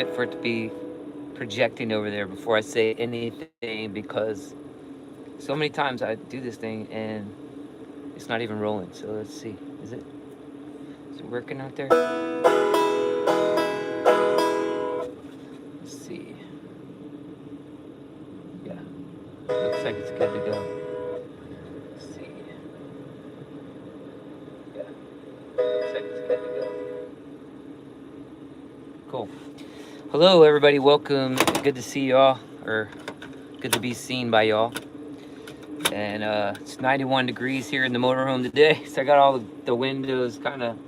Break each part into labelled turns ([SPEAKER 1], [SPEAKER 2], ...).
[SPEAKER 1] wait for it to be projecting over there before I say anything because so many times I do this thing and it's not even rolling. So let's see. Is it working out there? Let's see. Yeah. Looks like it's good to go. Let's see. Yeah. Looks like it's good to go. Cool. Hello everybody, welcome. Good to see y'all, or good to be seen by y'all. And it's 91 degrees here in the motorhome today, so I got all the windows kind of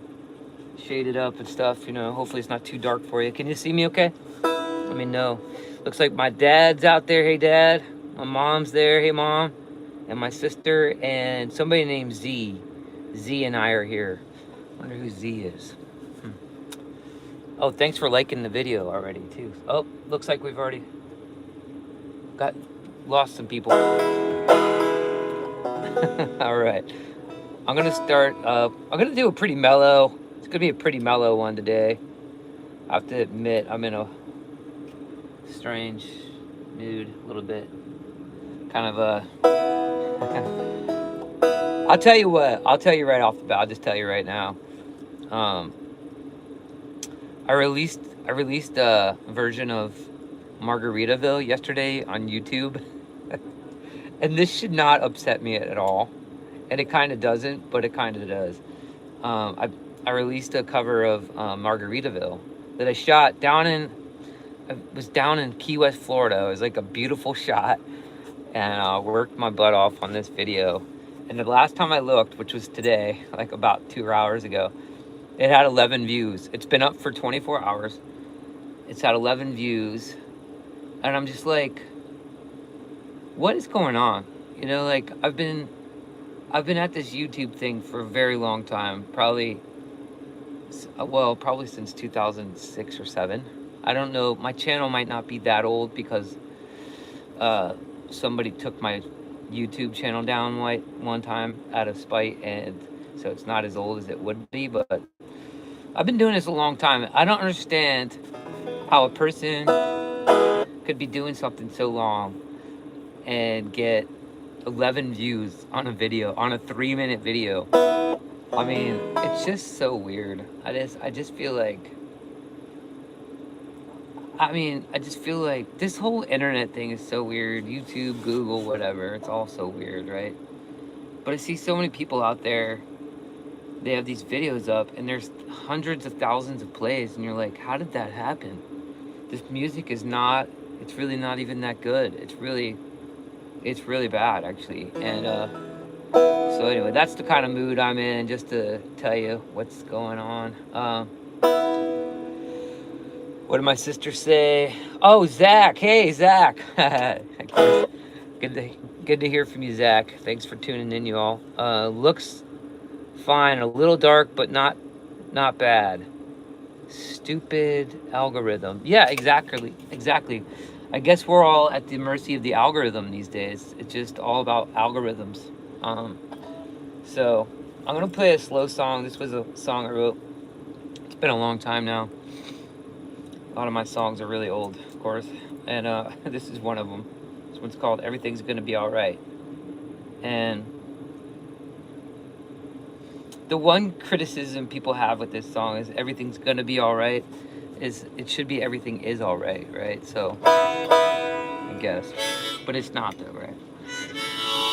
[SPEAKER 1] shaded up and stuff, you know. Hopefully it's not too dark for you. Can you see me okay? Let me know. Looks like my dad's out there. Hey dad. My mom's there. Hey mom. And my sister and somebody named Z. Z and I are here. Wonder who Z is. Oh, thanks for liking the video already too. Oh, looks like we've already lost some people. All right. I'm gonna start. I'm gonna do a pretty mellow. It's gonna be a pretty mellow one today. I have to admit, I'm in a strange mood a little bit. Kind of a. I'll tell you what. I'll tell you right off the bat. I'll just tell you right now. I released a version of Margaritaville yesterday on YouTube. And this should not upset me at all. And it kind of doesn't, but it kind of does. I released a cover of Margaritaville that I shot I was down in Key West, Florida. It was like a beautiful shot. And I worked my butt off on this video. And the last time I looked, which was today, like about 2 hours ago, it had 11 views. It's been up for 24 hours. It's had 11 views. And I'm just like, what is going on? You know, like I've been at this YouTube thing for a very long time. Probably since 2006 or 7. I don't know. My channel might not be that old because somebody took my YouTube channel down one time out of spite, and so it's not as old as it would be, but I've been doing this a long time. I don't understand how a person could be doing something so long and get 11 views on a video, on a 3-minute video. I mean, it's just so weird. I just feel like this whole internet thing is so weird. YouTube, Google, whatever, it's all so weird, right? But I see so many people out there, they have these videos up and there's hundreds of thousands of plays, and you're like, how did that happen? This music it's really not even that good. It's really bad, actually. And so anyway, that's the kind of mood I'm in, just to tell you what's going on. What did my sister say? Oh, Zach. Hey, Zach. Good to hear from you, Zach. Thanks for tuning in, you all. Looks fine. A little dark, but not bad. Stupid algorithm. Yeah, exactly. I guess we're all at the mercy of the algorithm these days. It's just all about algorithms. So I'm gonna play a slow song. This was a song I wrote. It's been a long time now. A lot of my songs are really old, of course, and this is one of them. This one's called "Everything's Gonna Be All Right." And the one criticism people have with this song is "Everything's Gonna Be All Right." It should be "Everything Is All Right," right? So I guess, but it's not though, right?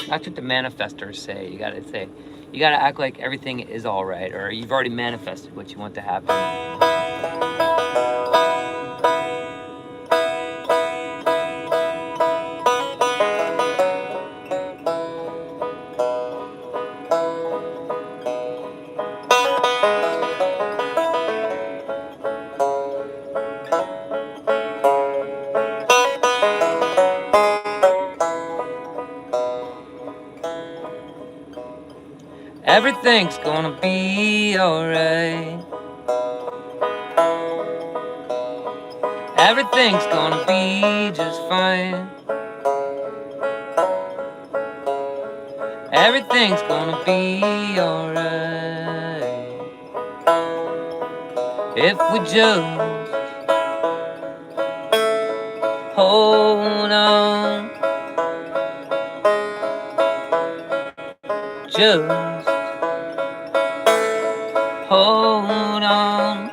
[SPEAKER 1] That's what the manifestors say. You gotta act like everything is all right, or you've already manifested what you want to happen. Everything's gonna be alright. Everything's gonna be just fine. Everything's gonna be alright. If we just hold on, just hold on.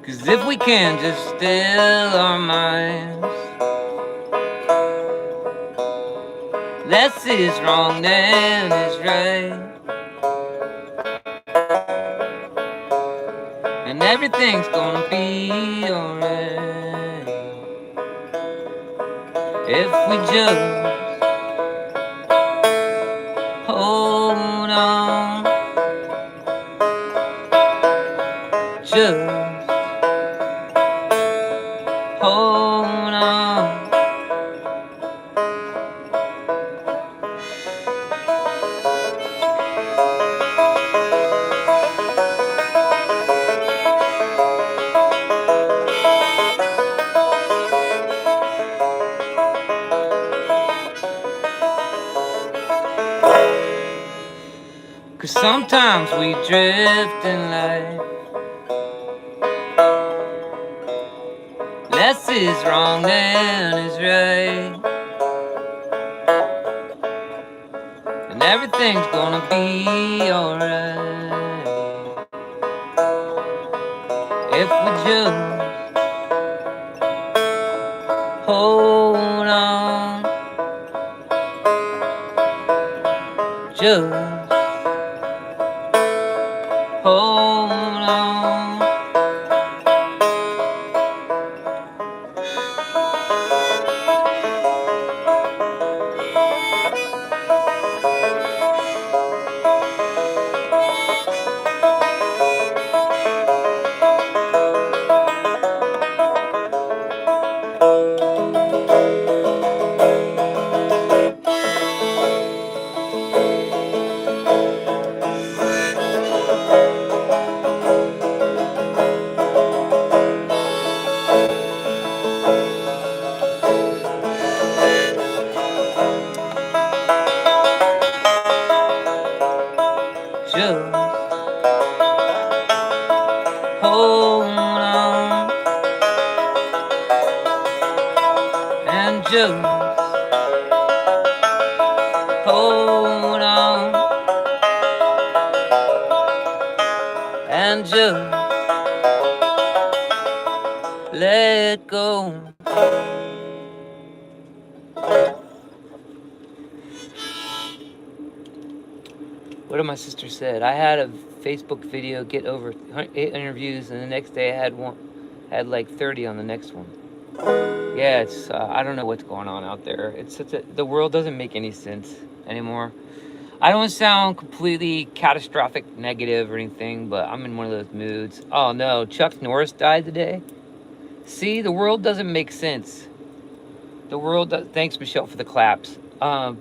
[SPEAKER 1] 'Cause if we can just still our minds, less is wrong than is right, and everything's gonna be alright. If we just hold on, just hold on. 'Cause sometimes we drift in life, less is wrong than is right, and everything's gonna be alright. If we just hold on, just hold on. Just hold on, and just hold on, and just let go. What did my sister said? I had a Facebook video get over 800 views, and the next day I had like 30 on the next one. Yeah, it's I don't know what's going on out there. It's the world doesn't make any sense anymore. I don't sound completely catastrophic negative or anything, but I'm in one of those moods. Oh no, Chuck Norris died today. See, the world doesn't make sense. The world does, thanks Michelle for the claps. I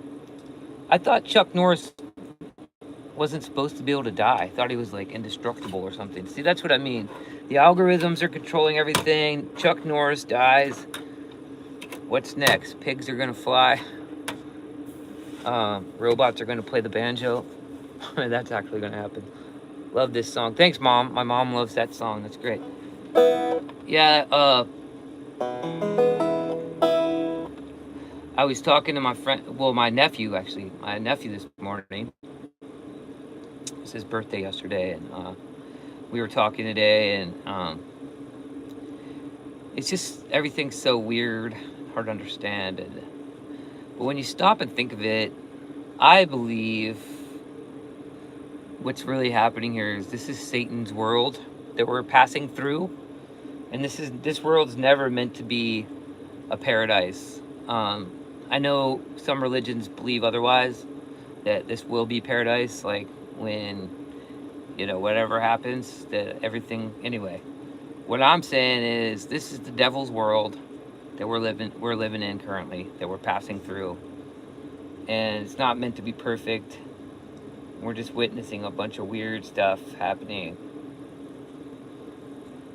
[SPEAKER 1] thought Chuck Norris wasn't supposed to be able to die. I thought he was like indestructible or something. See, that's what I mean. The algorithms are controlling everything. Chuck Norris dies. What's next? Pigs are gonna fly. Robots are gonna play the banjo. That's actually gonna happen. Love this song. Thanks, Mom. My mom loves that song. That's great. Yeah, I was talking to my friend, well, my nephew actually, this morning. It's his birthday yesterday, and we were talking today, and it's just, everything's so weird, hard to understand. But when you stop and think of it, I believe what's really happening here is this is Satan's world that we're passing through, and this world's never meant to be a paradise. I know some religions believe otherwise, that this will be paradise, like when, whatever happens, that everything, anyway. What I'm saying is this is the devil's world that we're living in currently, that we're passing through. And it's not meant to be perfect. We're just witnessing a bunch of weird stuff happening.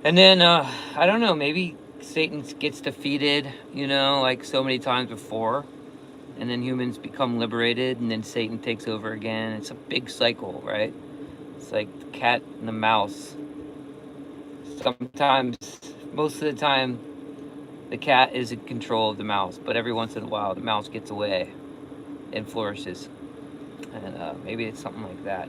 [SPEAKER 1] And then, I don't know, maybe Satan gets defeated, like so many times before. And then humans become liberated, and then Satan takes over again. It's a big cycle, right? It's like the cat and the mouse. Sometimes, most of the time, the cat is in control of the mouse, but every once in a while, the mouse gets away and flourishes. And maybe it's something like that.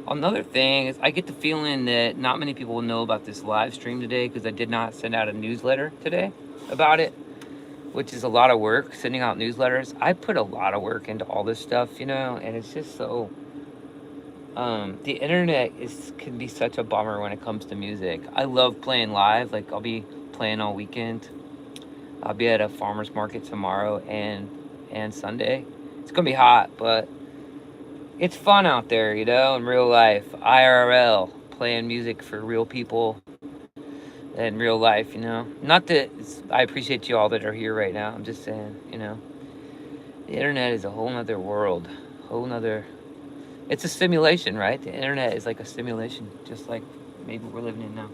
[SPEAKER 1] Another thing is, I get the feeling that not many people will know about this live stream today because I did not send out a newsletter today about it, which is a lot of work, sending out newsletters. I put a lot of work into all this stuff, and it's just so... the internet can be such a bummer when it comes to music. I love playing live. Like, I'll be playing all weekend. I'll be at a farmer's market tomorrow and Sunday. It's gonna be hot, but it's fun out there, in real life. IRL, playing music for real people in real life, Not that I appreciate you all that are here right now. I'm just saying, the internet is a whole nother world, it's a simulation, right? The internet is like a simulation, just like maybe we're living in now.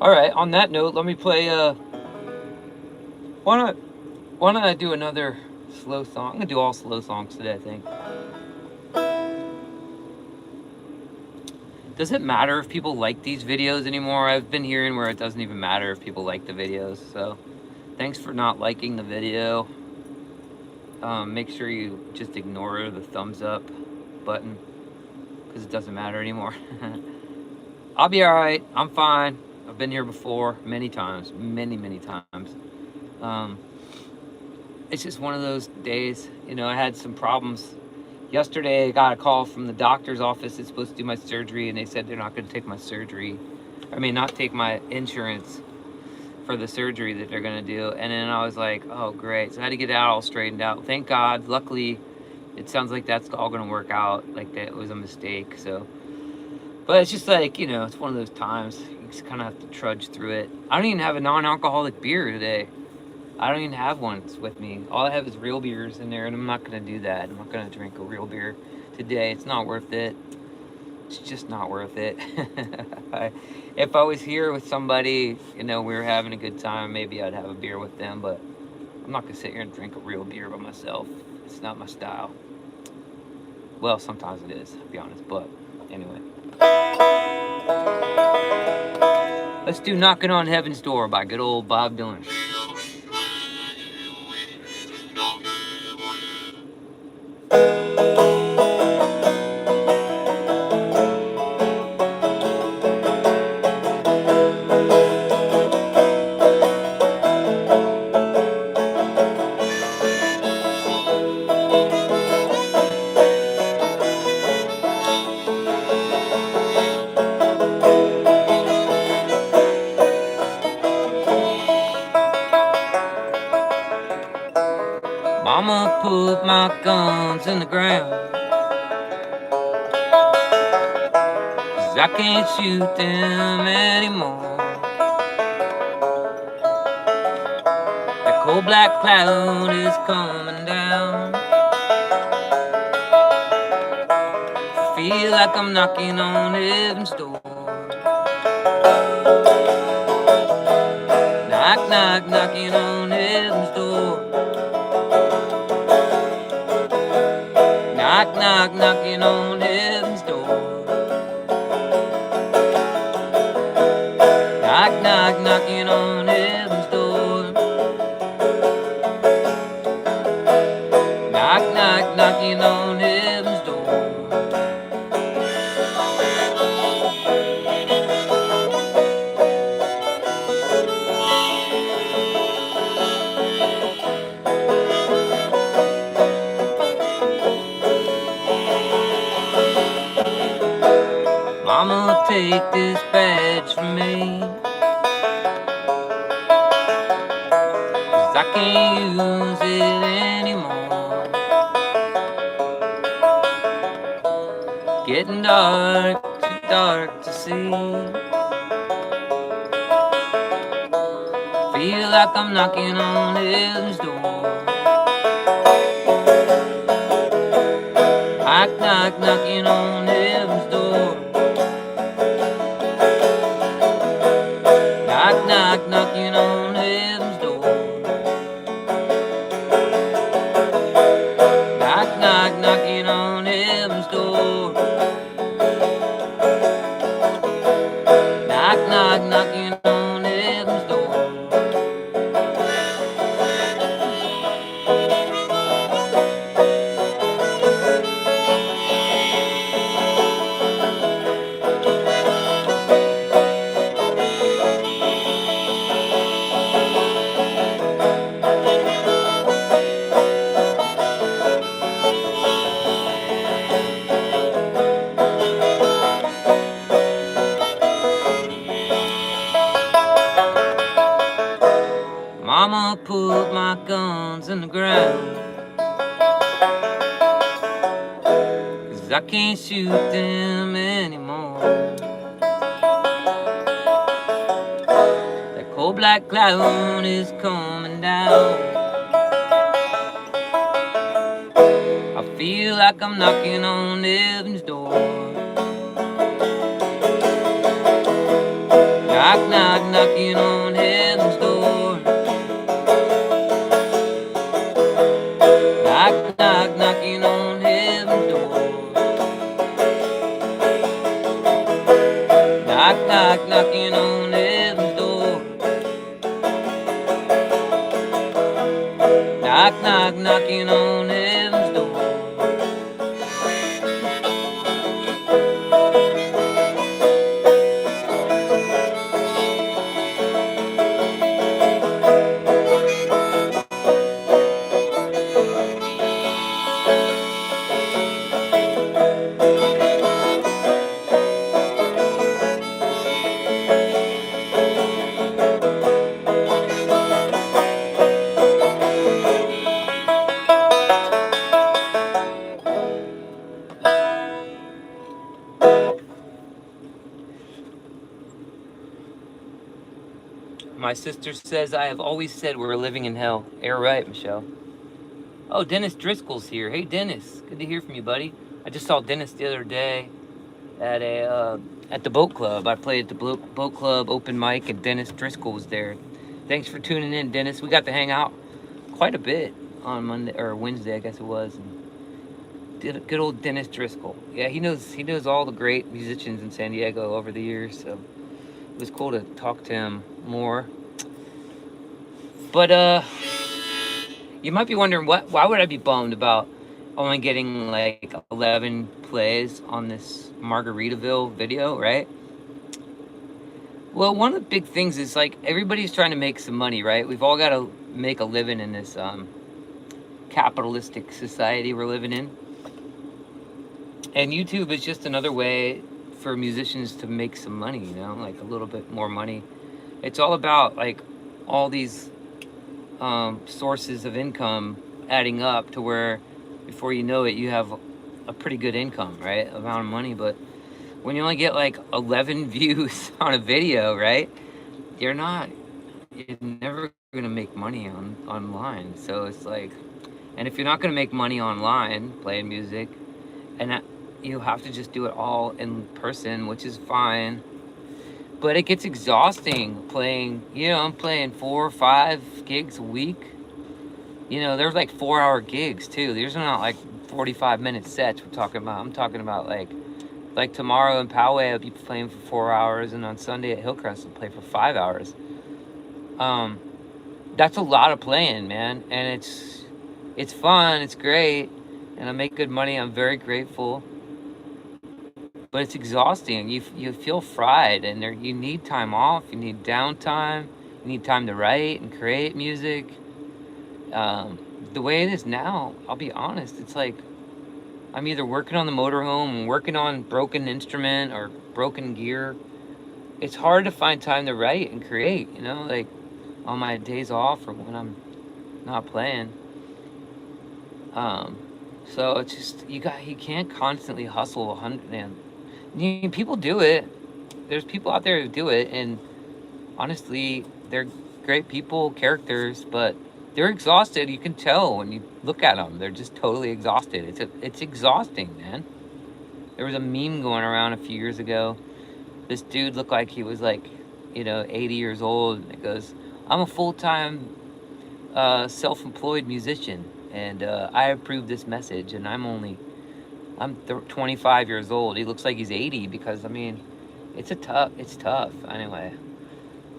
[SPEAKER 1] All right, on that note, let me play, why don't I do another slow song? I'm gonna do all slow songs today, I think. Does it matter if people like these videos anymore? I've been hearing where it doesn't even matter if people like the videos, so thanks for not liking the video. Make sure you just ignore the thumbs up button because it doesn't matter anymore. I'll be all right. I'm fine. I've been here before many times, many times. It's just one of those days. I had some problems. Yesterday, I got a call from the doctor's office that's supposed to do my surgery, and they said they're not going to take my surgery. Not take my insurance for the surgery that they're going to do. And then I was like, oh, great. So I had to get that all straightened out. Thank God. Luckily, it sounds like that's all going to work out. Like, that was a mistake. So, but it's just like, it's one of those times. You just kind of have to trudge through it. I don't even have a non-alcoholic beer today. I don't even have one with me. All I have is real beers in there, and I'm not going to do that. I'm not going to drink a real beer today. It's not worth it. It's just not worth it. If I was here with somebody, we were having a good time, maybe I'd have a beer with them, but I'm not going to sit here and drink a real beer by myself. It's not my style. Well, sometimes it is, to be honest, but anyway. Let's do Knockin' on Heaven's Door by good old Bob Dylan. Mama put my guns in the ground, 'cause I can't shoot them anymore. That cold black cloud is coming down. I feel like I'm knocking on heaven's door. Knock, knock, knocking on heaven's door. Knock, knock, knocking on heaven's door. Knock, knock, knocking on heaven's door. Knock, knock, knocking on heaven's door. Mama, take this badge from me, 'cause I can't use it anymore. Getting dark, too dark to see. Feel like I'm knocking on heaven's door. Knock, knock, knocking on heaven's door. 'cause I can't shoot them anymore. That cold black cloud is coming down. I feel like I'm knocking on heaven's door. Knock, knock, knocking on heaven's door. Knock, knock, knocking on heaven's door. Knock, knock, knocking on heaven's door. Knock, knock, knocking on heaven's door. My sister says I have always said we're living in hell. You're right, Michelle. Oh, Dennis Driscoll's here. Hey, Dennis. Good to hear from you, buddy. I just saw Dennis the other day at the boat club. I played at the boat club open mic, and Dennis Driscoll was there. Thanks for tuning in, Dennis. We got to hang out quite a bit on Monday or Wednesday, I guess it was. And did a good old Dennis Driscoll. Yeah, he knows all the great musicians in San Diego over the years. So it was cool to talk to him more. But you might be wondering why would I be bummed about only getting like 11 plays on this Margaritaville video, right? Well, one of the big things is like everybody's trying to make some money, right? We've all got to make a living in this capitalistic society we're living in. And YouTube is just another way for musicians to make some money, you know, like a little bit more money. It's all about like all these sources of income adding up to where before you know it, you have a pretty good income, right? Amount of money. But when you only get like 11 views on a video, right? You're never going to make money online. So it's like, and if you're not going to make money online playing music, and you have to just do it all in person, which is fine. But it gets exhausting playing, you know, I'm playing 4 or 5 gigs a week. You know, there's like 4-hour gigs too. These are not like 45-minute sets I'm talking about like tomorrow in Poway I'll be playing for 4 hours, and on Sunday at Hillcrest I'll play for 5 hours. That's a lot of playing, man. And it's fun, it's great, and I make good money. I'm very grateful. But it's exhausting. You feel fried, and you need time off. You need downtime. You need time to write and create music. The way it is now, I'll be honest, it's like I'm either working on the motorhome, working on broken instrument or broken gear. It's hard to find time to write and create, you know, like on my days off or when I'm not playing. So it's just you can't constantly hustle 100 and. People do it. There's people out there who do it, and honestly, they're great people, characters, but they're exhausted. You can tell when you look at them. They're just totally exhausted. It's exhausting, man. There was a meme going around a few years ago. This dude looked like he was like, 80 years old. And it goes, I'm a full-time self-employed musician, and I approve this message, and I'm 25 years old. He looks like he's 80 because, I mean, it's tough. Anyway,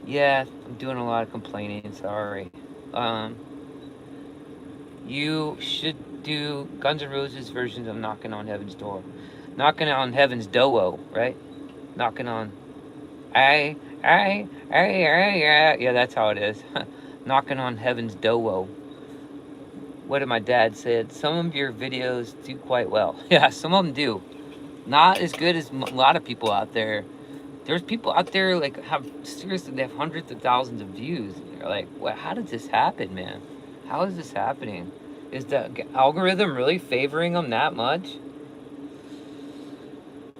[SPEAKER 1] yeah, I'm doing a lot of complaining. Sorry. You should do Guns N' Roses versions of Knockin' on Heaven's Door. Knockin' on Heaven's Door, right? Knockin' on... Yeah, that's how it is. Knockin' on Heaven's Door. What did my dad said? Some of your videos do quite well. Yeah, some of them do. Not as good as a lot of people out there. There's people out there like they have hundreds of thousands of views. And they're like, well, how did this happen, man? How is this happening? Is the algorithm really favoring them that much?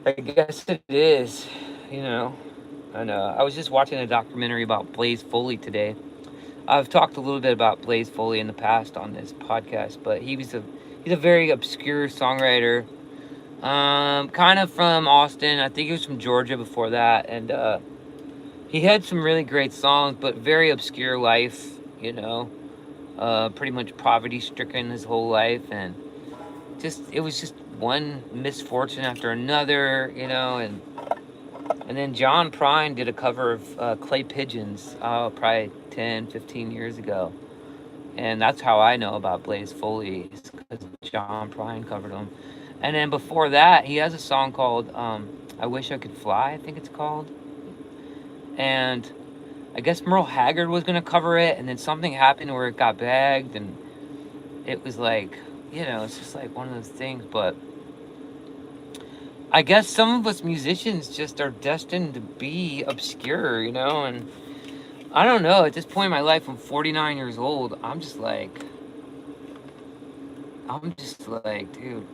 [SPEAKER 1] I guess it is, you know. And I was just watching a documentary about Blaze Foley today. I've talked a little bit about Blaze Foley in the past on this podcast, but he's a very obscure songwriter. Kind of from Austin. I think he was from Georgia before that, and he had some really great songs, but very obscure life. You know, pretty much poverty stricken his whole life, and just it was just one misfortune after another. You know, and then John Prine did a cover of Clay Pigeons, probably 10, 15 years ago. And that's how I know about Blaze Foley, is because John Prine covered him. And then before that, he has a song called I Wish I Could Fly, I think it's called. And I guess Merle Haggard was going to cover it, and then something happened where it got bagged, and it was like, it's just like one of those things. But I guess some of us musicians just are destined to be obscure, and I don't know. At this point in my life, I'm 49 years old. I'm just like, dude,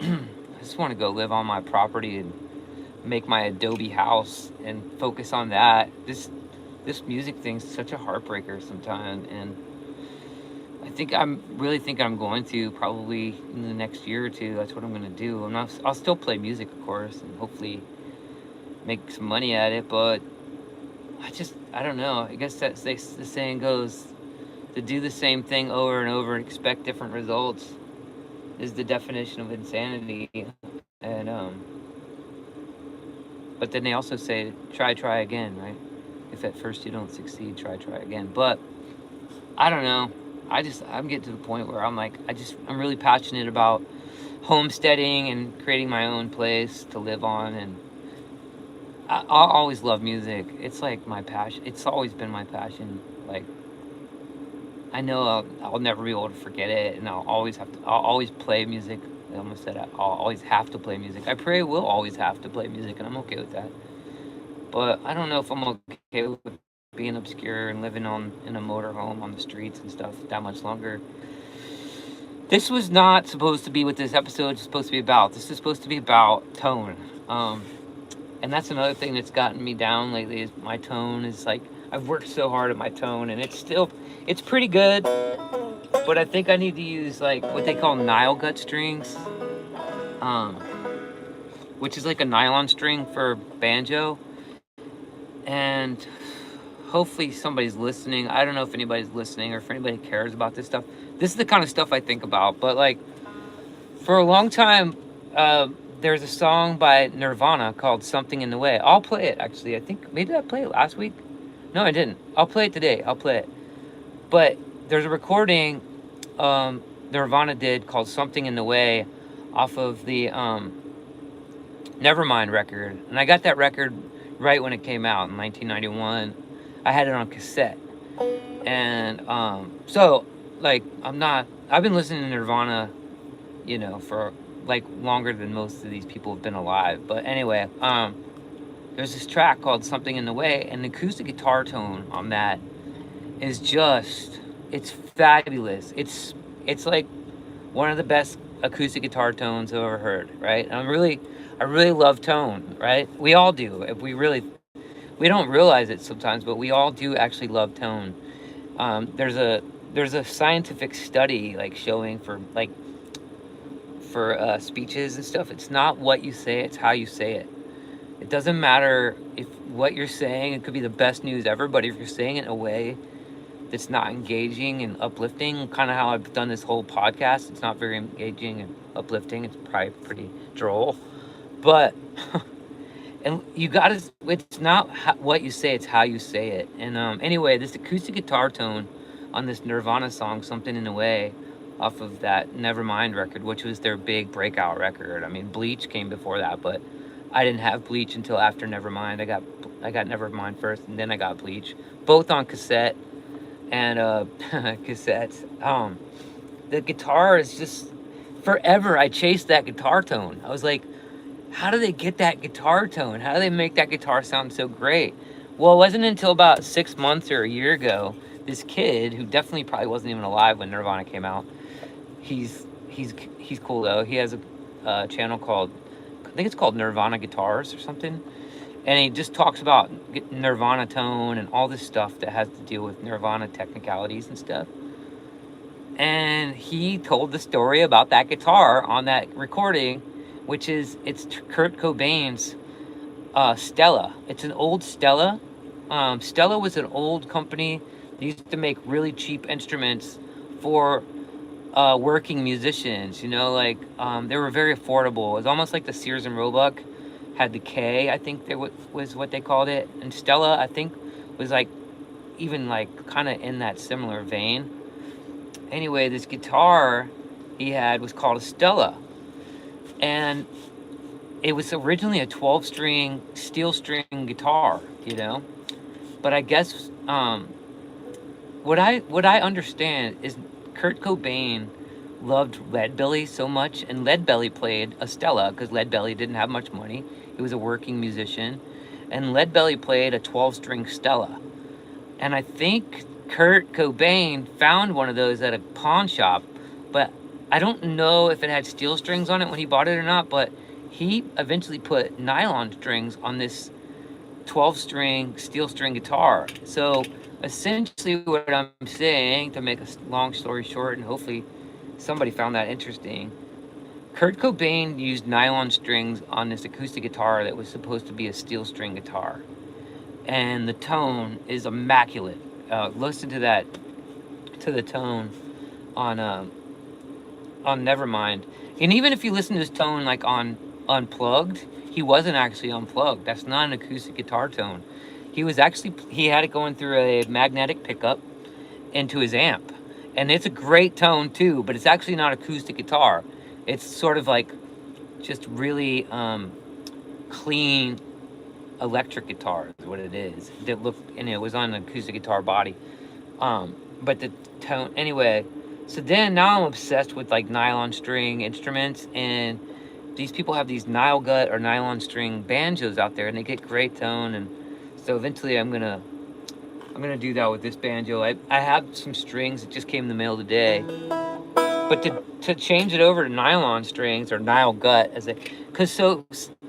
[SPEAKER 1] I just want to go live on my property and make my Adobe house and focus on that. This music thing's such a heartbreaker sometimes, and really think I'm going to probably in the next year or two. That's what I'm going to do. I'll still play music, of course, and hopefully make some money at it, but I don't know. I guess that's the saying goes, to do the same thing over and over and expect different results is the definition of insanity. And but then they also say try again, right? If at first you don't succeed, try again. But I don't know. I'm getting to the point where I'm like, I'm really passionate about homesteading and creating my own place to live on, and I'll always love music. It's like my passion. It's always been my passion. Like, I know I'll never be able to forget it, and I'll always play music. I almost said I'll always have to play music. I pray I will always have to play music, and I'm okay with that. But I don't know if I'm okay with being obscure and living in a motorhome on the streets and stuff that much longer. This was not supposed to be what this episode is supposed to be about. This is supposed to be about tone. And that's another thing that's gotten me down lately, is my tone is like, I've worked so hard at my tone, and it's pretty good, but I think I need to use like what they call Nile gut strings, which is like a nylon string for banjo. And hopefully somebody's listening. I don't know if anybody's listening or if anybody cares about this stuff. This is the kind of stuff I think about. But like, for a long time, there's a song by Nirvana called Something in the Way. I'll play it, actually. I think, maybe I played it last week? No, I didn't. I'll play it today. I'll play it. But there's a recording Nirvana did called Something in the Way off of the Nevermind record. And I got that record right when it came out in 1991. I had it on cassette. And so, like, I've been listening to Nirvana, for like longer than most of these people have been alive. But anyway, there's this track called Something in the Way, and the acoustic guitar tone on that is it's fabulous. It's like one of the best acoustic guitar tones I've ever heard, right? And I really love tone, right? We all do. We don't realize it sometimes, but we all do actually love tone. There's a scientific study like showing for speeches and stuff. It's not what you say, it's how you say it. It doesn't matter if what you're saying, it could be the best news ever, but if you're saying it in a way that's not engaging and uplifting, kind of how I've done this whole podcast, it's not very engaging and uplifting. It's probably pretty droll, but and it's not what you say, it's how you say it. And anyway, this acoustic guitar tone on this Nirvana song, Something in the Way, off of that Nevermind record, which was their big breakout record. I mean, Bleach came before that, but I didn't have Bleach until after Nevermind. I got Nevermind first, and then I got Bleach, both on cassette and cassettes. The guitar is just, forever I chased that guitar tone. I was like, how do they get that guitar tone? How do they make that guitar sound so great? Well, it wasn't until about 6 months or a year ago, this kid, who definitely probably wasn't even alive when Nirvana came out, he's cool though. He has a channel called think it's called Nirvana Guitars or something. And he just talks about Nirvana tone and all this stuff that has to deal with Nirvana technicalities and stuff. And he told the story about that guitar on that recording, which is, it's Kurt Cobain's Stella. It's an old Stella. Stella was an old company. They used to make really cheap instruments for working musicians, you know, like they were very affordable. It was almost like the Sears and Roebuck had the K, I think there was what they called it. And Stella, I think, was like even like kind of in that similar vein. Anyway, this guitar he had was called a Stella. And it was originally a 12-string steel string guitar, you know. But I guess what I understand is Kurt Cobain loved Leadbelly so much, and Leadbelly played a Stella because Leadbelly didn't have much money. He was a working musician, and Leadbelly played a 12-string Stella. And I think Kurt Cobain found one of those at a pawn shop, but I don't know if it had steel strings on it when he bought it or not, but he eventually put nylon strings on this 12-string steel string guitar. So essentially what I'm saying, to make a long story short, and hopefully somebody found that interesting, Kurt Cobain used nylon strings on this acoustic guitar that was supposed to be a steel string guitar. And the tone is immaculate. Listen to that, to the tone on Nevermind. And even if you listen to his tone like on Unplugged, he wasn't actually unplugged. That's not an acoustic guitar tone. He had it going through a magnetic pickup into his amp. And it's a great tone too, but it's actually not acoustic guitar. It's sort of like just really clean electric guitar is what it is. And it was on an acoustic guitar body. But the tone, anyway. So then now I'm obsessed with like nylon string instruments, and these people have these Nile gut or nylon string banjos out there, and they get great tone. And so eventually I'm gonna do that with this banjo. I have some strings that just came in the mail today, but to change it over to nylon strings or Nile gut,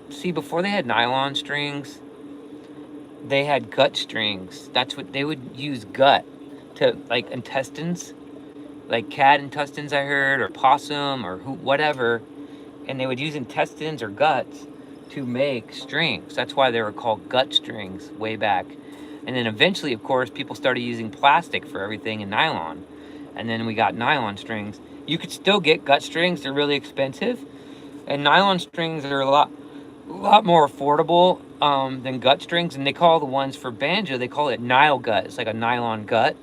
[SPEAKER 1] see, before they had nylon strings, they had gut strings. That's what they would use, gut, to like intestines, like cat intestines I heard, or possum or whatever, and they would use intestines or guts to make strings. That's why they were called gut strings way back. And then eventually, of course, people started using plastic for everything and nylon. And then we got nylon strings. You could still get gut strings. They're really expensive. And nylon strings are a lot more affordable than gut strings. And they call the ones for banjo, they call it Nile gut. It's like a nylon gut.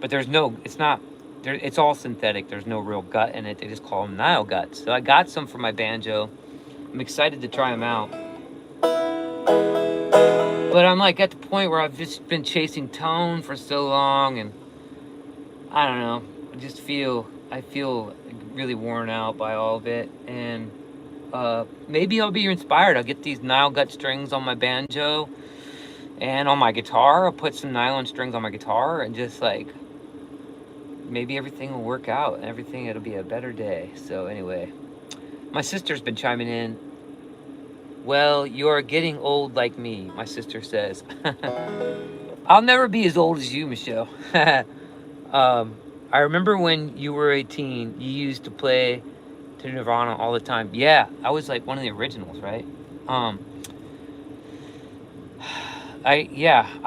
[SPEAKER 1] But it's all synthetic. There's no real gut in it. They just call them Nile guts. So I got some for my banjo. I'm excited to try them out. But I'm like at the point where I've just been chasing tone for so long, and I don't know. I feel really worn out by all of it, and maybe I'll be inspired. I'll get these Nile gut strings on my banjo, and on my guitar, I'll put some nylon strings on my guitar, and just like maybe everything will work out, and it'll be a better day. So anyway, my sister's been chiming in. Well, you're getting old like me, my sister says. I'll never be as old as you, Michelle. I remember when you were 18, you used to play to Nirvana all the time. Yeah, I was like one of the originals, right? I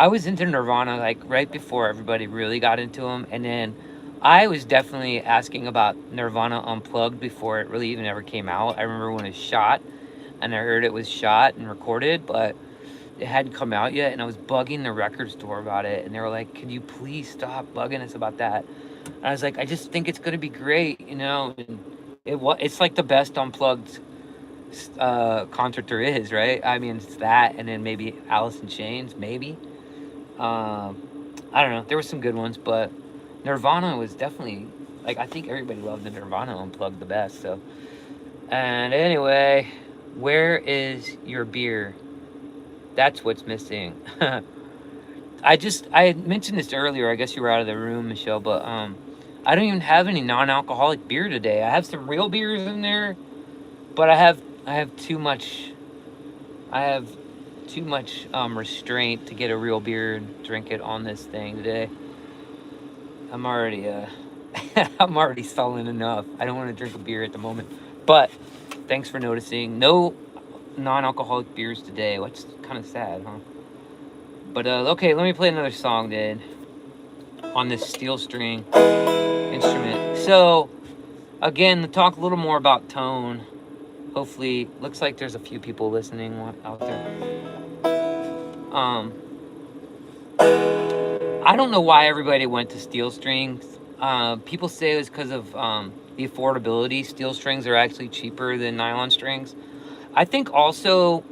[SPEAKER 1] was into Nirvana like right before everybody really got into them, and then I was definitely asking about Nirvana Unplugged before it really even ever came out. I remember when it shot, and I heard it was shot and recorded, but it hadn't come out yet, and I was bugging the record store about it, and they were like, "Can you please stop bugging us about that?" And I was like, "I just think it's gonna be great, you know." And it's like the best Unplugged concert there is, right? I mean, it's that, and then maybe Alice in Chains, maybe. I don't know. There were some good ones, but Nirvana was definitely, like, I think everybody loved the Nirvana Unplugged the best. So, and anyway, where is your beer? That's what's missing. I had mentioned this earlier. I guess you were out of the room, Michelle, but I don't even have any non-alcoholic beer today. I have some real beers in there, but I have I have too much. I have too much restraint to get a real beer and drink it on this thing today. I'm already I'm already sullen enough. I don't want to drink a beer at the moment. But thanks for noticing. No non-alcoholic beers today, which is kind of sad, huh? But okay, let me play another song then on this steel string instrument. So again, to talk a little more about tone. Hopefully, looks like there's a few people listening out there. Um, I don't know why everybody went to steel strings. People say it was because of the affordability. Steel strings are actually cheaper than nylon strings. I think also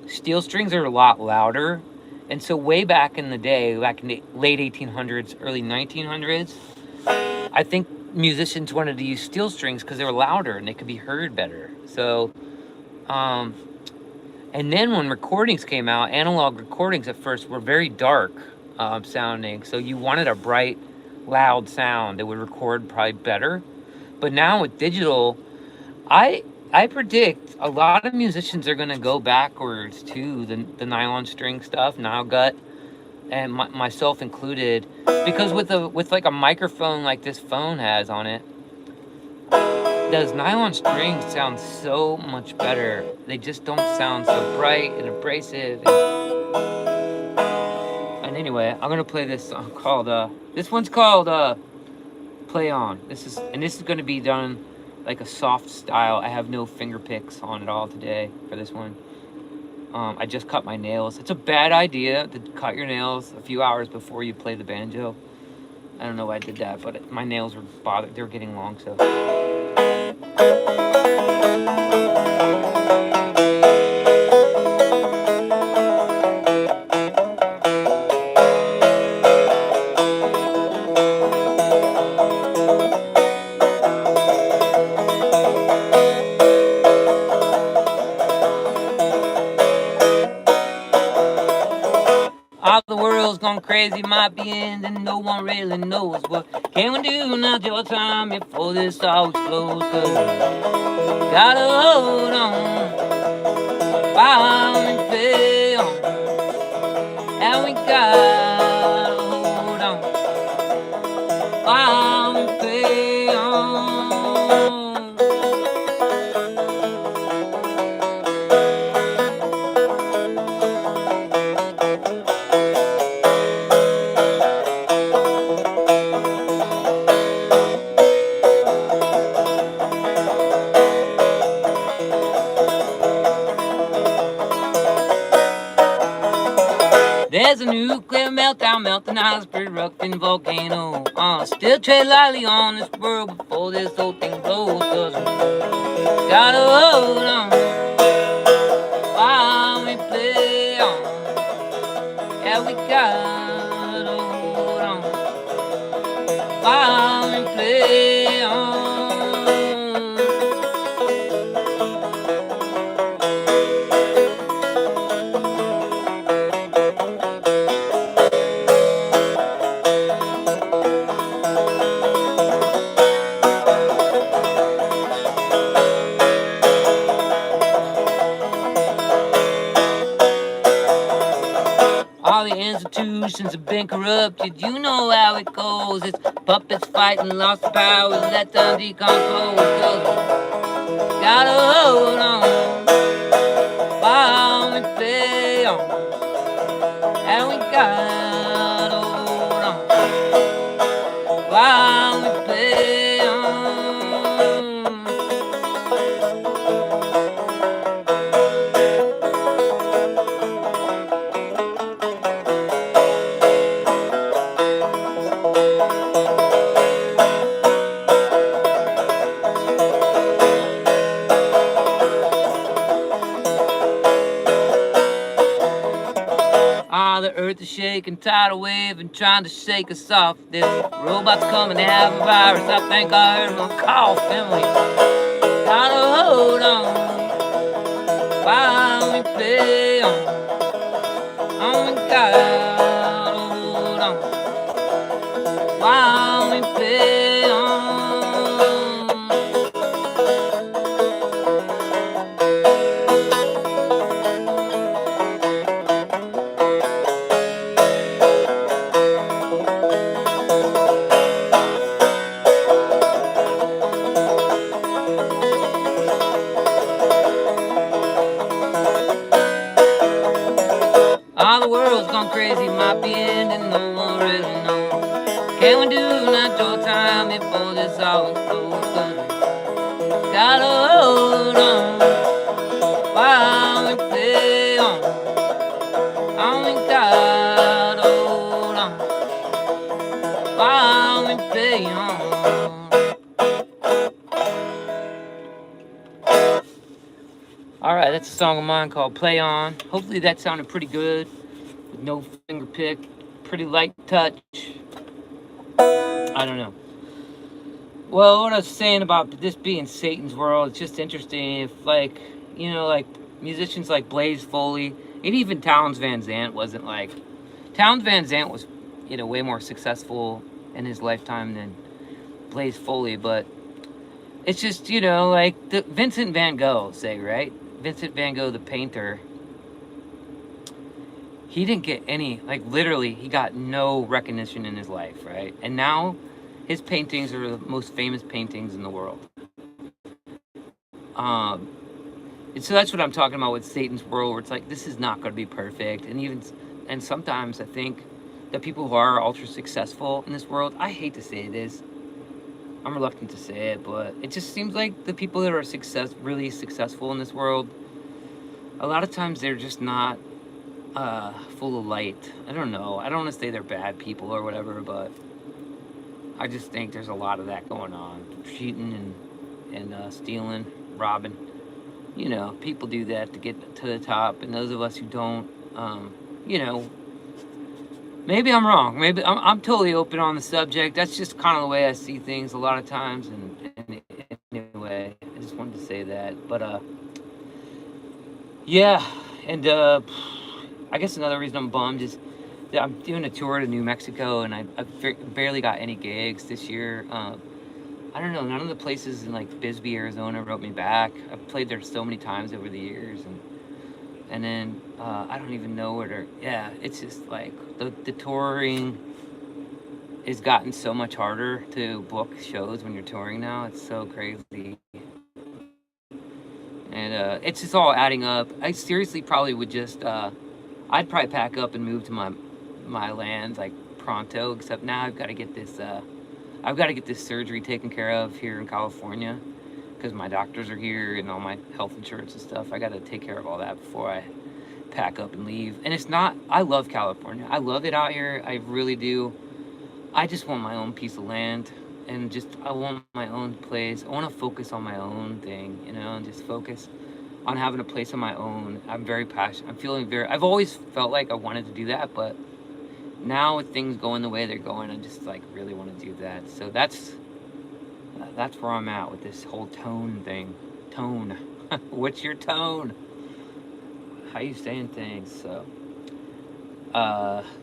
[SPEAKER 1] steel strings are a lot louder. And so way back in the day, back in the late 1800s, early 1900s, I think musicians wanted to use steel strings because they were louder and they could be heard better. So, and then when recordings came out, analog recordings at first were very dark sounding. So you wanted a bright, loud sound that would record probably better. But now with digital, I I predict a lot of musicians are gonna go backwards to the nylon string stuff, nile gut, and myself included, because with like a microphone like this phone has on it, those nylon strings sound so much better. They just don't sound so bright and abrasive. And anyway, I'm gonna play this song called this one's called Play On. This is gonna be done like a soft style. I have no finger picks on at all today for this one. I just cut my nails. It's a bad idea to cut your nails a few hours before you play the banjo. I don't know why I did that, but my nails were bothered. They were getting long, so. All the world's gone crazy, might be ending, no one really knows what can we do. Now's your time before this all explodes, 'cause gotta hold on while we play on, and we gotta hold on while we play on. There's a nuclear meltdown, melting iceberg, erupting volcano. Still tread lightly on this world before this whole thing blows. 'Cause we gotta hold on while we play on. Yeah, we gotta hold on while we play on. All the institutions have been corrupted, you know how it goes. It's puppets fighting, lost power, let them decompose. 'Cause we gotta hold on while we play on, and we gotta hold on while we play on. The earth is shaking, tidal wave, and trying to shake us off. This robot's coming to have a virus. I think I heard one cough, and we gotta hold on while we play on. Oh, we gotta hold on while we play on. gone crazy, might be ending, no one really knows. Can we do natural time before this all explodes? Gotta hold on while we play on. All we gotta hold on while we play on. Alright, that's a song of mine called Play On. Hopefully that sounded pretty good. With no finger pick. Pretty light touch. I don't know. Well, what I was saying about this being Satan's world, it's just interesting if, like, you know, like, musicians like Blaze Foley, and even Townes Van Zandt wasn't like... Townes Van Zandt was, you know, way more successful in his lifetime than Blaze Foley, but it's just, you know, like, the Vincent Van Gogh, say, right? Vincent Van Gogh, the painter, he didn't get any, like, literally, he got no recognition in his life, right? And now, his paintings are the most famous paintings in the world. And so that's what I'm talking about with Satan's world, where it's like, this is not going to be perfect. And sometimes I think that people who are ultra successful in this world, I hate to say this, I'm reluctant to say it, but it just seems like the people that are really successful in this world, a lot of times they're just not full of light. I don't know. I don't want to say they're bad people or whatever, but I just think there's a lot of that going on. Cheating and stealing, robbing. You know, people do that to get to the top, and those of us who don't, you know, maybe I'm wrong. Maybe I'm totally open on the subject. That's just kind of the way I see things a lot of times. And anyway, I just wanted to say that. But yeah, and I guess another reason I'm bummed is that I'm doing a tour to New Mexico, and I've barely got any gigs this year. I don't know. None of the places in like Bisbee, Arizona, wrote me back. I've played there so many times over the years, and then I don't even know where to. Yeah, it's just like the touring has gotten so much harder to book shows when you're touring now. It's so crazy, and it's just all adding up. I seriously probably would just I'd probably pack up and move to my land like pronto. Except now I've got to get this surgery taken care of here in California, because my doctors are here and all my health insurance and stuff. I got to take care of all that before I pack up and leave. And it's not, I love California. I love it out here. I really do. I just want my own piece of land, and I want my own place. I want to focus on my own thing, you know, and just focus on having a place of my own. I'm very passionate. I've always felt like I wanted to do that, but now with things going the way they're going, I just like really want to do that. So that's where I'm at with this whole tone thing. Tone. What's your tone? How you saying things? So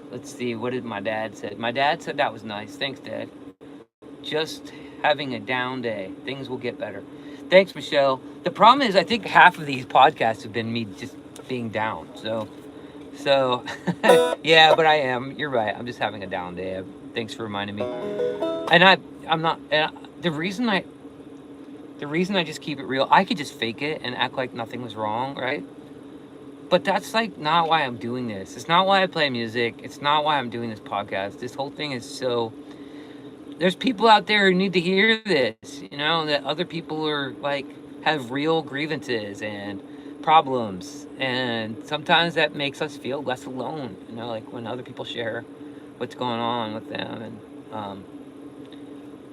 [SPEAKER 1] let's see, what did my dad say? My dad said that was nice. Thanks, Dad. Just having a down day. Things will get better. Thanks, Michelle. The problem is I think half of these podcasts have been me just being down. So yeah, but I am. You're right. I'm just having a down day. Thanks for reminding me. And I'm not. The reason I just keep it real. I could just fake it and act like nothing was wrong, right? But that's like not why I'm doing this. It's not why I play music. It's not why I'm doing this podcast. This whole thing is so. There's people out there who need to hear this. You know, that other people are like have real grievances and problems, and sometimes that makes us feel less alone, you know, like when other people share what's going on with them. And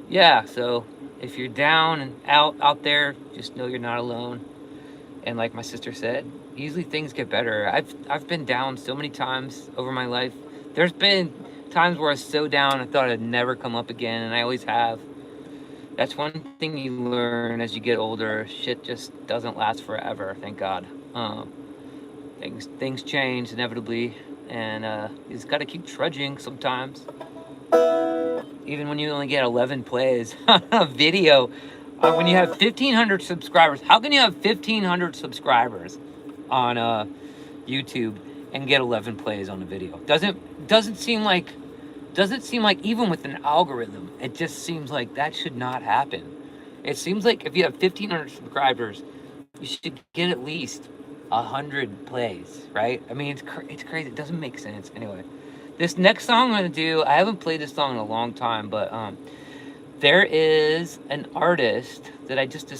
[SPEAKER 1] yeah, so if you're down and out there, just know you're not alone. And like my sister said, usually things get better. I've been down so many times over my life. There's been times where I was so down I thought I'd never come up again, and I always have. That's one thing you learn as you get older. Shit just doesn't last forever, thank God. Things change inevitably, and you just got to keep trudging sometimes. Even when you only get 11 plays on a video, when you have 1,500 subscribers, how can you have 1,500 subscribers on YouTube and get 11 plays on a video? Doesn't seem like even with an algorithm, it just seems like that should not happen. It seems like if you have 1,500 subscribers, you should get at least 100 plays, right? I mean, it's crazy. It doesn't make sense. Anyway, this next song I'm gonna do, I haven't played this song in a long time, but there is an artist that I just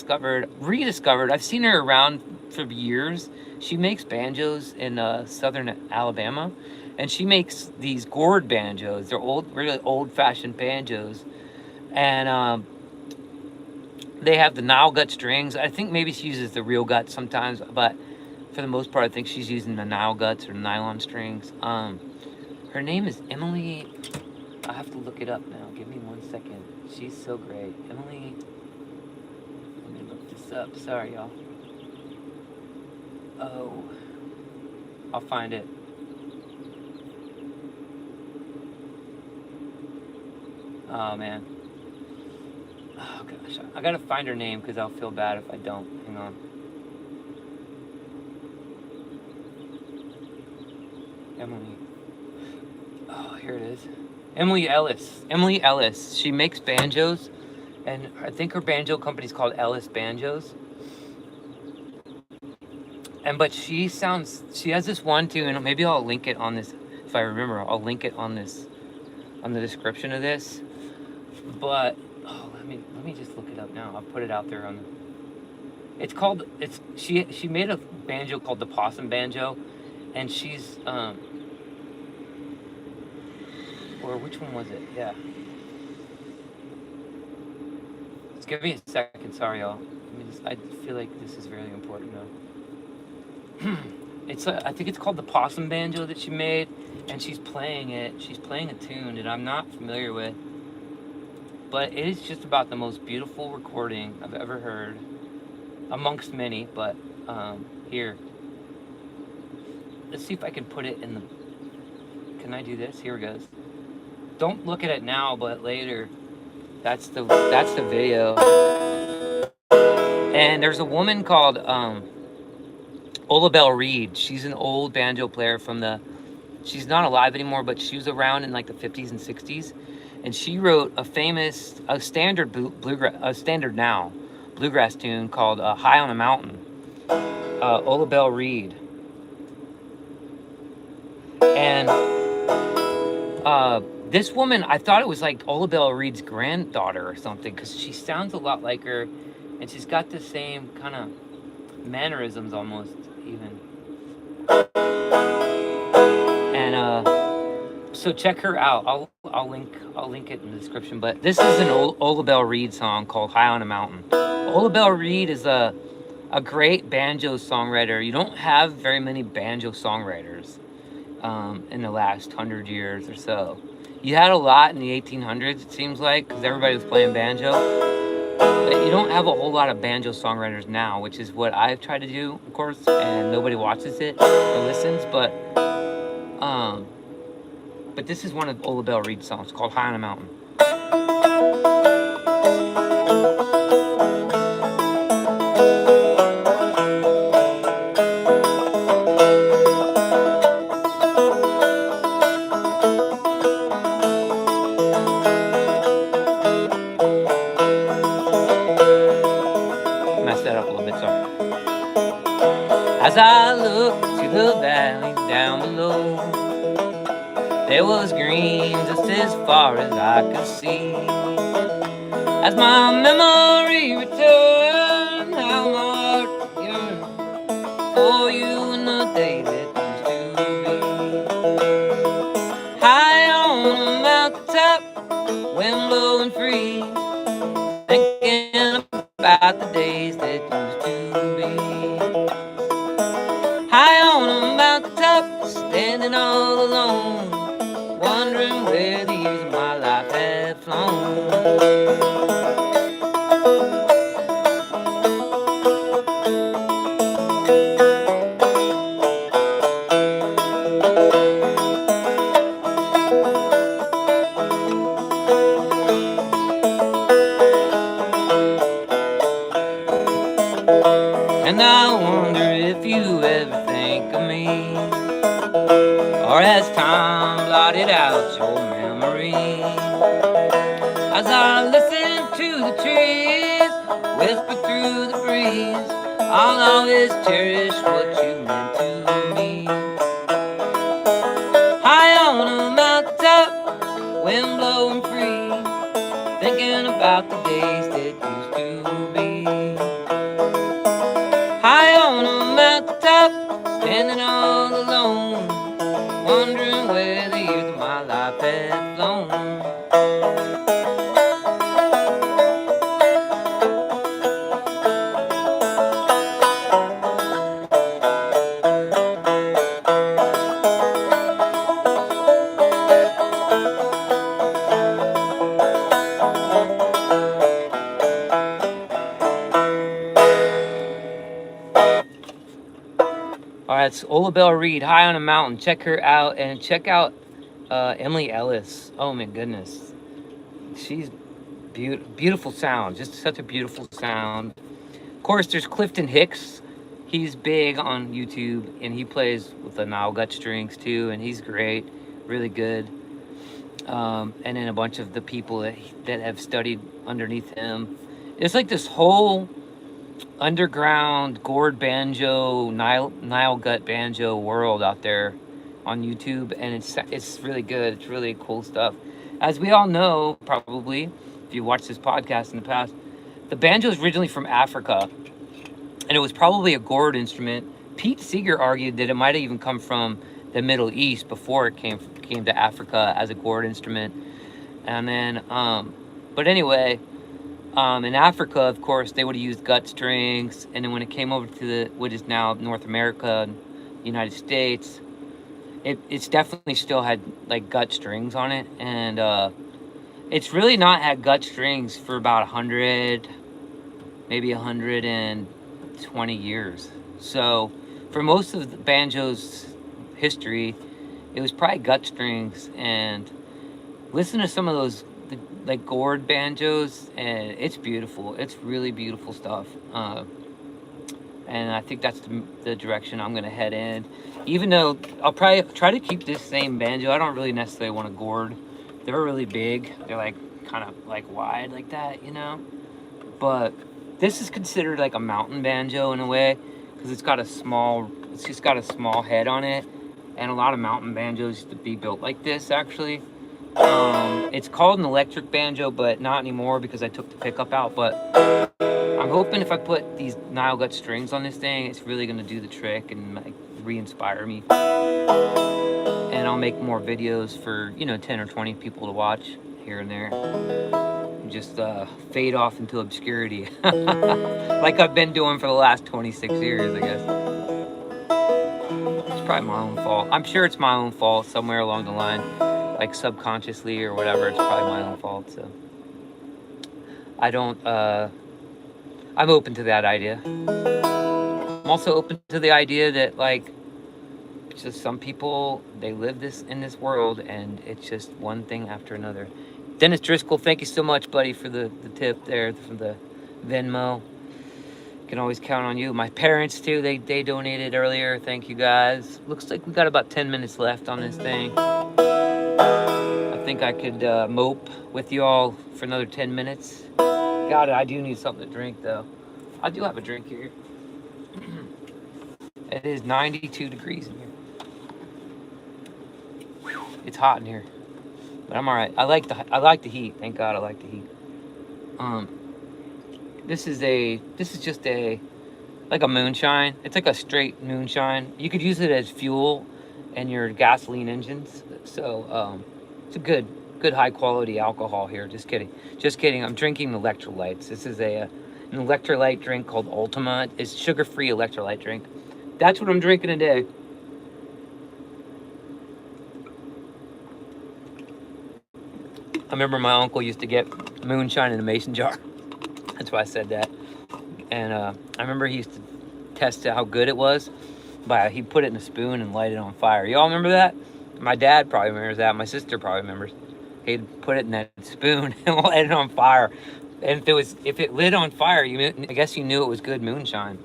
[SPEAKER 1] rediscovered. I've seen her around for years. She makes banjos in southern Alabama, and she makes these gourd banjos. They're really old-fashioned banjos, and they have the Nile gut strings. I think maybe she uses the real gut sometimes, but for the most part, I think she's using the Nile guts or nylon strings. Her name is Emily. I have to look it up now. Give me 1 second. She's so great. Emily. Let me look this up. Sorry, y'all. Oh. I'll find it. Oh, man. Oh, gosh. I gotta find her name because I'll feel bad if I don't. Hang on. Emily. Oh, here it is. Emily Ellis. Emily Ellis. She makes banjos, and I think her banjo company's called Ellis Banjos. But she has this one too, and maybe I'll link it on this if I remember. I'll link it on the description of this. But let me just look it up now. I'll put it out there on. She made a banjo called the Possum Banjo, and she's or which one was it? Yeah. Just give me a second. Sorry, y'all. I feel like this is really important though. I think it's called the Possum Banjo that she made, and she's playing it. She's playing a tune that I'm not familiar with, but it is just about the most beautiful recording I've ever heard, amongst many. But here, let's see if I can put it in the. Can I do this? Here it goes. Don't look at it now, but later. That's the video. And there's a woman called Belle Reed. She's an old banjo player she's not alive anymore, but she was around in like the 50s and 60s. And she wrote a standard bluegrass tune called High on a Mountain. Belle Reed. And this woman, I thought it was like Belle Reed's granddaughter or something, because she sounds a lot like her, and she's got the same kind of mannerisms almost, even. And so check her out. I'll link it in the description. But this is an Belle Reed song called High on a Mountain. Belle Reed is a great banjo songwriter. You don't have very many banjo songwriters in the last 100 years or so. You had a lot in the 1800s, it seems like, because everybody was playing banjo. But you don't have a whole lot of banjo songwriters now, which is what I've tried to do, of course, and nobody watches it or listens. But this is one of Belle Reed's songs called High on a Mountain. As I looked to the valley down below, there was green just as far as I could see. As my memory returned, how my heart yearned for you in the day that used to be. High on a mountaintop, wind blowing free, thinking about the days that used to be. High on a mountaintop, standing all alone, wondering where the years of my life have flown. And I wonder if you ever think of me, or has time blotted out your memory? As I listen to the trees whisper through the breeze, I'll always cherish what you meant to me. High on a mountaintop, wind blowing free, thinking about the days that used to be. High on a mountaintop, standing all alone, wondering where the years of my life had flown. All right, it's Ola Belle Reed, High on a Mountain. Check her out, and check out Emily Ellis. Oh my goodness, she's beautiful sound, just such a beautiful sound. Of course, there's Clifton Hicks. He's big on YouTube, and he plays with the Nile gut strings too, and he's great, really good. And then a bunch of the people that have studied underneath him. It's like this whole underground gourd banjo, Nile gut banjo world out there on YouTube, and it's really good. It's really cool stuff. As we all know, probably, if you watched this podcast in the past, the banjo is originally from Africa, and it was probably a gourd instrument. Pete Seeger argued that it might have even come from the Middle East before it came to Africa as a gourd instrument. And then, but anyway, in Africa, of course, they would have used gut strings, and then when it came over to what is now North America, United States, it's definitely still had like gut strings on it, and it's really not had gut strings for about 100, maybe 120 years. So for most of the banjo's history, it was probably gut strings. And listen to some of those like gourd banjos, and it's beautiful. It's really beautiful stuff. And I think that's the direction I'm gonna head in. Even though I'll probably try to keep this same banjo, I don't really necessarily want a gourd. They're really big. They're like kind of like wide like that, you know. But this is considered like a mountain banjo in a way, because it's just got a small head on it, and a lot of mountain banjos used to be built like this actually. It's called an electric banjo, but not anymore because I took the pickup out. But I'm hoping if I put these Nile gut strings on this thing, it's really gonna do the trick and like re-inspire me. And I'll make more videos for 10 or 20 people to watch here and there. Just fade off into obscurity, like I've been doing for the last 26 years, I guess. It's probably my own fault. I'm sure it's my own fault somewhere along the line, like subconsciously or whatever. It's probably my own fault. So I don't. I'm open to that idea. I'm also open to the idea that like, just some people, they live in this world, and it's just one thing after another. Dennis Driscoll, thank you so much, buddy, for the tip there from the Venmo. Can always count on you. My parents too, they donated earlier. Thank you guys. Looks like we got about 10 minutes left on this thing. I think I could mope with you all for another 10 minutes. God, I do need something to drink though. I do have a drink here. It is 92 degrees in here. It's hot in here, but I'm all right. I like the heat. Thank God I like the heat. This is just like a moonshine. It's like a straight moonshine. You could use it as fuel in your gasoline engines. So it's a good high quality alcohol here. Just kidding. I'm drinking electrolytes. This is an electrolyte drink called Ultima. It's sugar-free electrolyte drink. That's what I'm drinking today. I remember my uncle used to get moonshine in a mason jar. That's why I said that. And I remember he used to test how good it was he'd put it in a spoon and light it on fire. Y'all remember that? My dad probably remembers that. My sister probably remembers. He'd put it in that spoon and light it on fire. And if it lit on fire, I guess you knew it was good moonshine.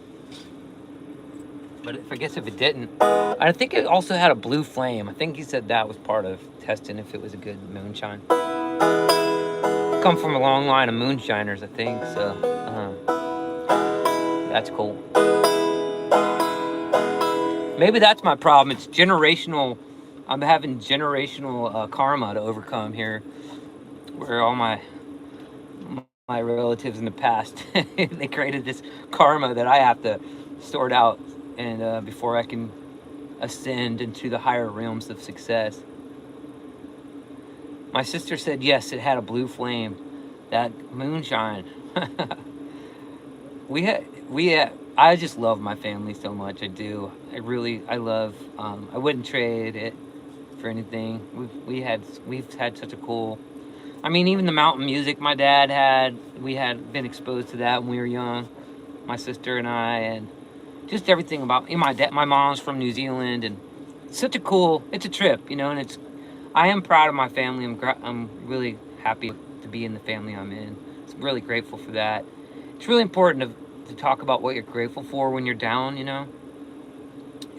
[SPEAKER 1] But I guess if it didn't, I think it also had a blue flame. I think he said that was part of testing if it was a good moonshine. Come from a long line of moonshiners, I think. So That's cool. Maybe that's my problem. It's generational. I'm having generational karma to overcome here, where all my relatives in the past they created this karma that I have to sort out, and before I can ascend into the higher realms of success. My sister said yes, it had a blue flame. That moonshine. we had. I just love my family so much. I do. I love. I wouldn't trade it for anything. We've had such a cool. I mean, even the mountain music my dad had. We had been exposed to that when we were young. My sister and I, and just everything about. My mom's from New Zealand, and it's such a cool. It's a trip, and it's. I am proud of my family. I'm really happy to be in the family I'm in. I'm really grateful for that. It's really important to talk about what you're grateful for when you're down,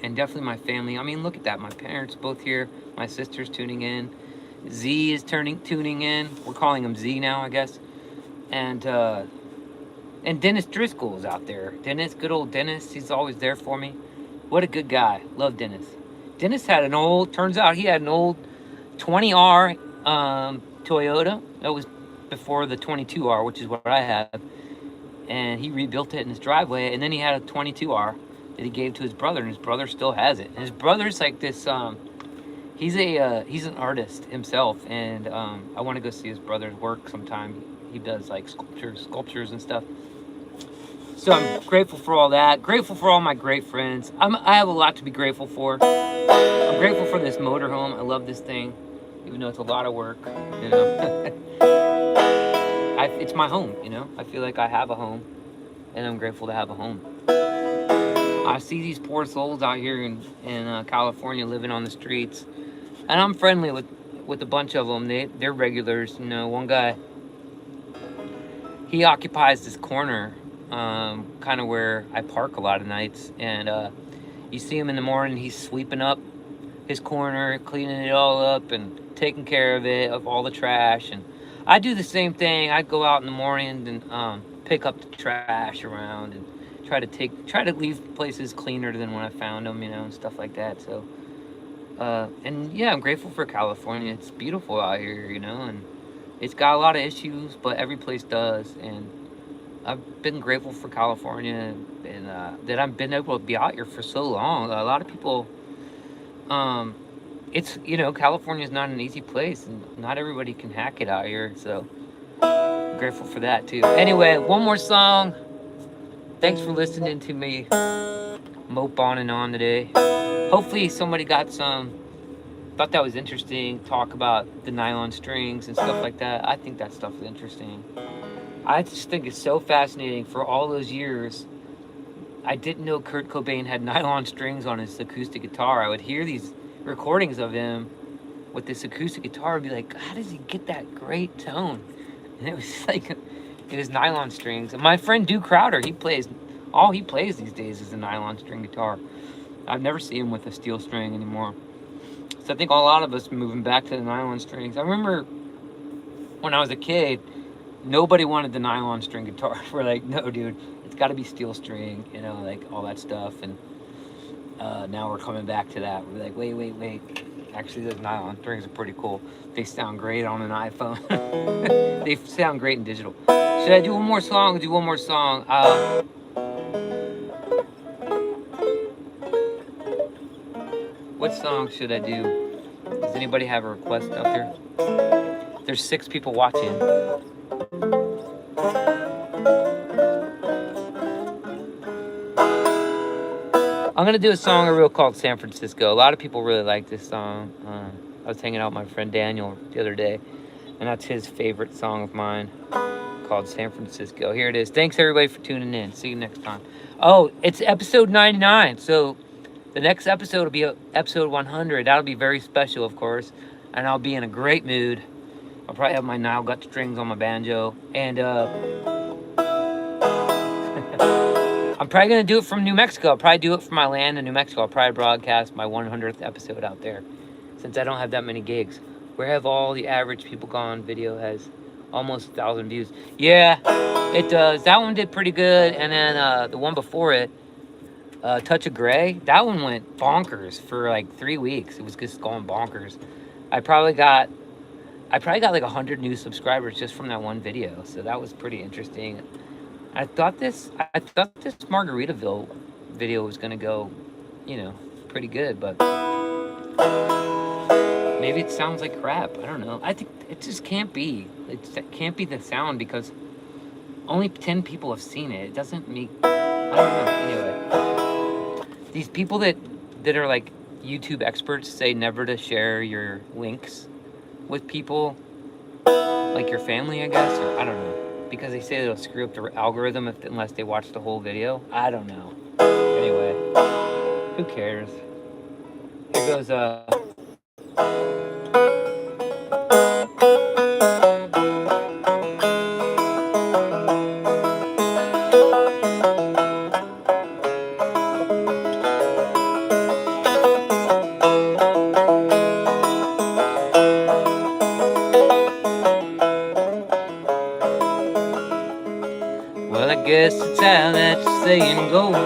[SPEAKER 1] and definitely my family. I mean, look at that. My parents both here. My sister's tuning in. Z is tuning in. We're calling him Z now, I guess. And Dennis Driscoll is out there. Dennis, good old Dennis. He's always there for me. What a good guy. Love Dennis. Dennis turns out he had an old 20R Toyota. That was before the 22R, which is what I have. And he rebuilt it in his driveway. And then he had a 22R that he gave to his brother, and his brother still has it. And his brother's like this. He's an artist himself, and I want to go see his brother's work sometime. He does like sculptures and stuff. So I'm grateful for all that. Grateful for all my great friends. I have a lot to be grateful for. I'm grateful for this motorhome. I love this thing, even though it's a lot of work. It's my home. I feel like I have a home, and I'm grateful to have a home. I see these poor souls out here in California living on the streets, and I'm friendly with a bunch of them. They're regulars. One guy, he occupies this corner, kind of where I park a lot of nights, and you see him in the morning. He's sweeping up his corner, cleaning it all up, and taking care of all the trash. And I do the same thing. I go out in the morning and pick up the trash around and try to leave places cleaner than when I found them, and stuff like that. So, and yeah, I'm grateful for California. It's beautiful out here, and it's got a lot of issues, but every place does. And I've been grateful for California, and that I've been able to be out here for so long. A lot of people, it's, California's not an easy place, and not everybody can hack it out here. So I'm grateful for that too. Anyway, one more song. Thanks for listening to me mope on and on today. Hopefully somebody thought that was interesting, talk about the nylon strings and stuff like that. I think that stuff is interesting. I just think it's so fascinating. For all those years, I didn't know Kurt Cobain had nylon strings on his acoustic guitar. I would hear these recordings of him with this acoustic guitar and be like, how does he get that great tone? And it was like... It was nylon strings. And my friend Duke Crowder, all he plays these days is a nylon string guitar. I've never seen him with a steel string anymore. So I think a lot of us are moving back to the nylon strings. I remember when I was a kid, nobody wanted the nylon string guitar. We're like, no, dude, it's got to be steel string, like all that stuff. And now we're coming back to that. We're like, wait. Actually, those nylon strings are pretty cool. They sound great on an iPhone. They sound great in digital. Should I do one more song? Do one more song. What song should I do? Does anybody have a request out there? There's 6 people watching. I'm going to do a song I wrote called San Francisco. A lot of people really like this song. I was hanging out with my friend Daniel the other day, and that's his favorite song of mine, called San Francisco. Here it is. Thanks, everybody, for tuning in. See you next time. Oh, it's episode 99, so the next episode will be episode 100. That'll be very special, of course, and I'll be in a great mood. I'll probably have my Nile gut strings on my banjo, and I'm probably going to do it from New Mexico. I'll probably do it from my land in New Mexico. I'll probably broadcast my 100th episode out there, since I don't have that many gigs. Where have all the average people gone video has Almost 1,000 views. Yeah, it does. That one did pretty good. And then the one before it, Touch of Gray, that one went bonkers for like 3 weeks. It was just going bonkers. I probably got like 100 new subscribers just from that one video. So that was pretty interesting. I thought this Margaritaville video was gonna go, pretty good, but maybe it sounds like crap. I don't know. I think it just can't be. It can't be the sound because only 10 people have seen it. It doesn't make. I don't know. Anyway, these people that are like YouTube experts say never to share your links with people, like your family, I guess, or I don't know, because they say it'll screw up the algorithm unless they watch the whole video. I don't know. Anyway, who cares? Here goes well, I guess it's how that saying goes.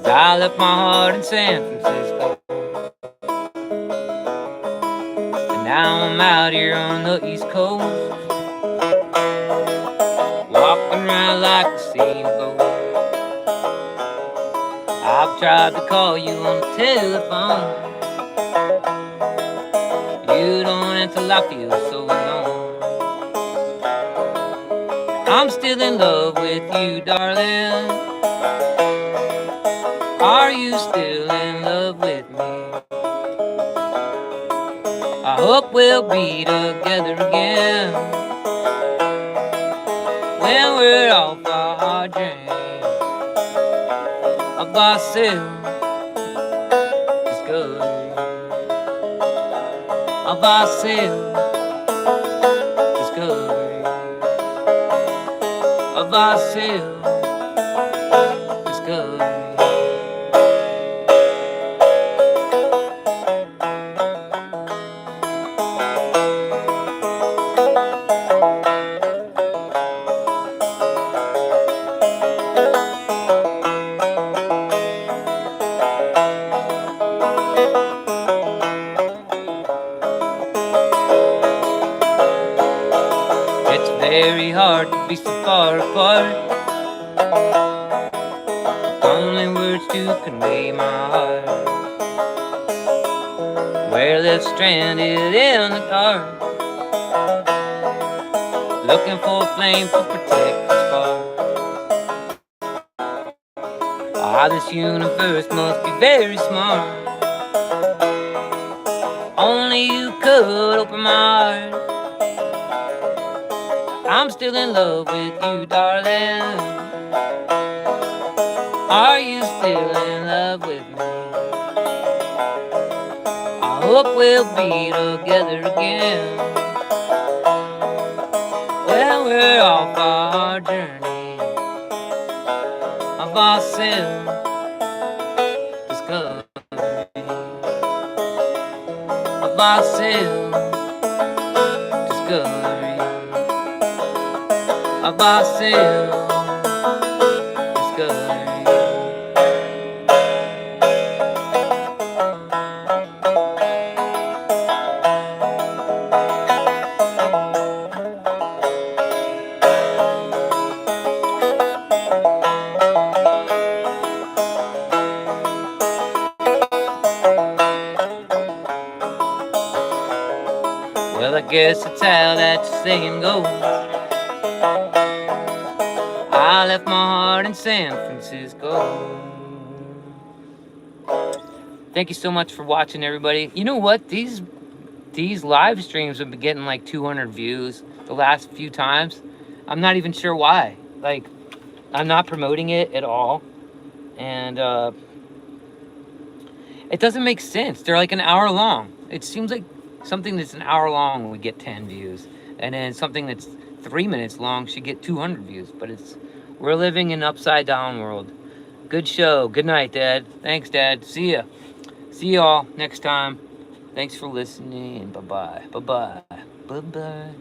[SPEAKER 1] I left my heart in San Francisco, and now I'm out here on the East Coast, walking around like a seagull. I've tried to call you on the telephone. You don't answer, I feel so alone. I'm still in love with you, darling. Are you still in love with me? I hope we'll be together again when we're off our dreams of ourselves discovery, of ourselves discovery, of ourselves discovery. It's very hard to be so far apart, with only words to convey my heart. We're left stranded in the dark, looking for a flame to protect the spark. Ah, this universe must be very smart. Only you could open my heart. I'm still in love with you, darling. Are you still in love with me? I hope we'll be together again when we're off our journey of ourselves discovery, of ourselves discovery, of ourselves discovery. Well, I guess that's how that saying goes. I left my heart in San Francisco. Thank you so much for watching, everybody. You know what? These live streams have been getting like 200 views the last few times. I'm not even sure why. Like, I'm not promoting it at all. And it doesn't make sense. They're like an hour long. It seems like something that's an hour long would get 10 views. And then something that's 3 minutes long should get 200 views. But we're living in an upside down world. Good show. Good night, Dad. Thanks, Dad. See ya. See y'all next time. Thanks for listening. Bye-bye. Bye-bye. Bye-bye.